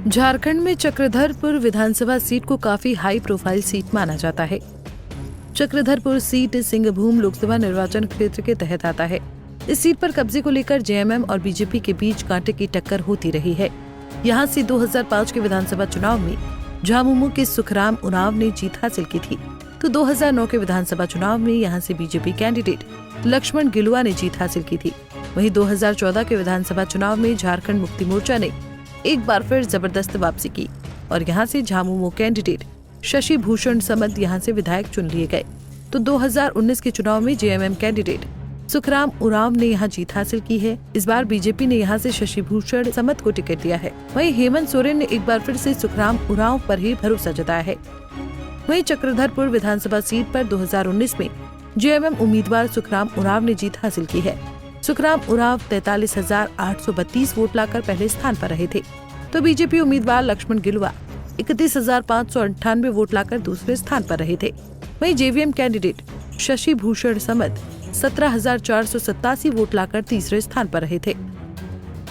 झारखंड में चक्रधरपुर विधानसभा सीट को काफी हाई प्रोफाइल सीट माना जाता है। चक्रधरपुर सीट सिंहभूम लोकसभा निर्वाचन क्षेत्र के तहत आता है। इस सीट पर कब्जे को लेकर जेएमएम और बीजेपी के बीच कांटे की टक्कर होती रही है। यहां से 2005 के विधानसभा चुनाव में झामुमो के सुखराम उरांव ने जीत हासिल की थी, तो 2009 के विधानसभा चुनाव में यहां से बीजेपी कैंडिडेट लक्ष्मण गिलुआ ने जीत हासिल की थी। वहीं 2014 के विधानसभा चुनाव में झारखंड मुक्ति मोर्चा ने एक बार फिर जबरदस्त वापसी की और यहां से झामुमो कैंडिडेट शशि भूषण समद यहां से विधायक चुन लिए गए। तो 2019 के चुनाव में जेएमएम कैंडिडेट सुखराम उरांव ने यहां जीत हासिल की है। इस बार बीजेपी ने यहां से शशि भूषण समद को टिकट दिया है। वहीं हेमंत सोरेन ने एक बार फिर से सुखराम उरांव पर ही भरोसा जताया है। वहीं चक्रधरपुर विधानसभा सीट पर 2019 में जेएमएम उम्मीदवार सुखराम उरांव ने जीत हासिल की है। सुखराम उरांव 43,832 वोट लाकर पहले स्थान पर रहे थे, तो बीजेपी उम्मीदवार लक्ष्मण गिलुआ 31,598 वोट लाकर दूसरे स्थान पर रहे थे। वहीं JVM candidate Shashi Bhushan Samad 17,487 vote लाकर तीसरे स्थान पर रहे थे।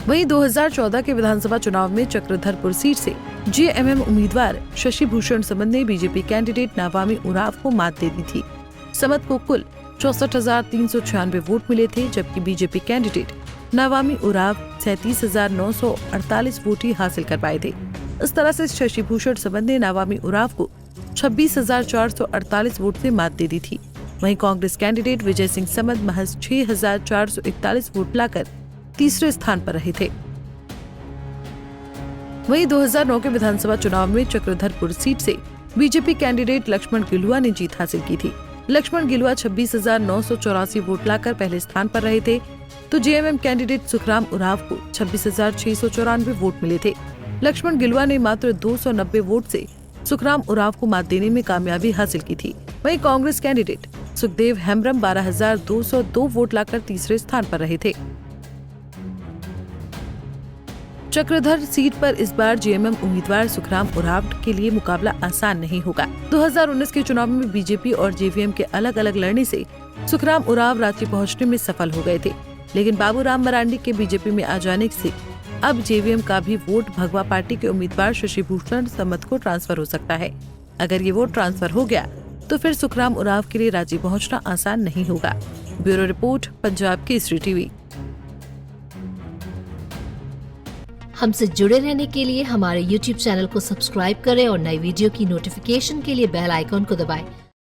वहीं 2014 के विधानसभा चुनाव में चक्रधरपुर सीट से जेएमएम उम्मीदवार शशि भूषण समद ने बीजेपी कैंडिडेट नवामी उरांव को मात दे दी थी। समद को कुल 64,396 वोट मिले थे, जबकि बीजेपी कैंडिडेट नवामी उरांव 37,948 वोट ही हासिल कर पाए थे। इस तरह से शशि भूषण समद ने नवामी उरांव को 26,448 वोट से मात दे दी थी। वहीं कांग्रेस कैंडिडेट विजय सिंह समद महज 6,441 वोट लाकर तीसरे स्थान पर रहे थे। वहीं 2009 के विधानसभा चुनाव में चक्रधरपुर सीट से बीजेपी कैंडिडेट लक्ष्मण गिलुआ ने जीत हासिल की थी। लक्ष्मण गिलुआ 26,984 वोट लाकर पहले स्थान पर रहे थे, तो जेएमएम कैंडिडेट सुखराम उरांव को 26,694 वोट मिले थे। लक्ष्मण गिलुआ ने मात्र 290 वोट से सुखराम उरांव को मात देने में कामयाबी हासिल की थी। वहीं कांग्रेस कैंडिडेट सुखदेव हेम्ब्रम 12,202 वोट लाकर तीसरे स्थान पर रहे थे। चक्रधर सीट पर इस बार जेएमएम उम्मीदवार सुखराम उरांव के लिए मुकाबला आसान नहीं होगा। 2019 के चुनाव में बीजेपी और जेवीएम के अलग अलग लड़ने से सुखराम उरांव रांची पहुंचने में सफल हो गए थे, लेकिन बाबूराम मरांडी के बीजेपी में आ जाने से अब जेवीएम का भी वोट भगवा पार्टी के उम्मीदवार शशि भूषण समद को ट्रांसफर हो सकता है। अगर ये वोट ट्रांसफर हो गया तो फिर सुखराम उरांव के लिए रांची पहुंचना आसान नहीं होगा। Bureau report, Punjab Kesari TV. हमसे जुड़े रहने के लिए हमारे YouTube चैनल को सब्सक्राइब करें और नई वीडियो की नोटिफिकेशन के लिए बेल आइकॉन को दबाएं।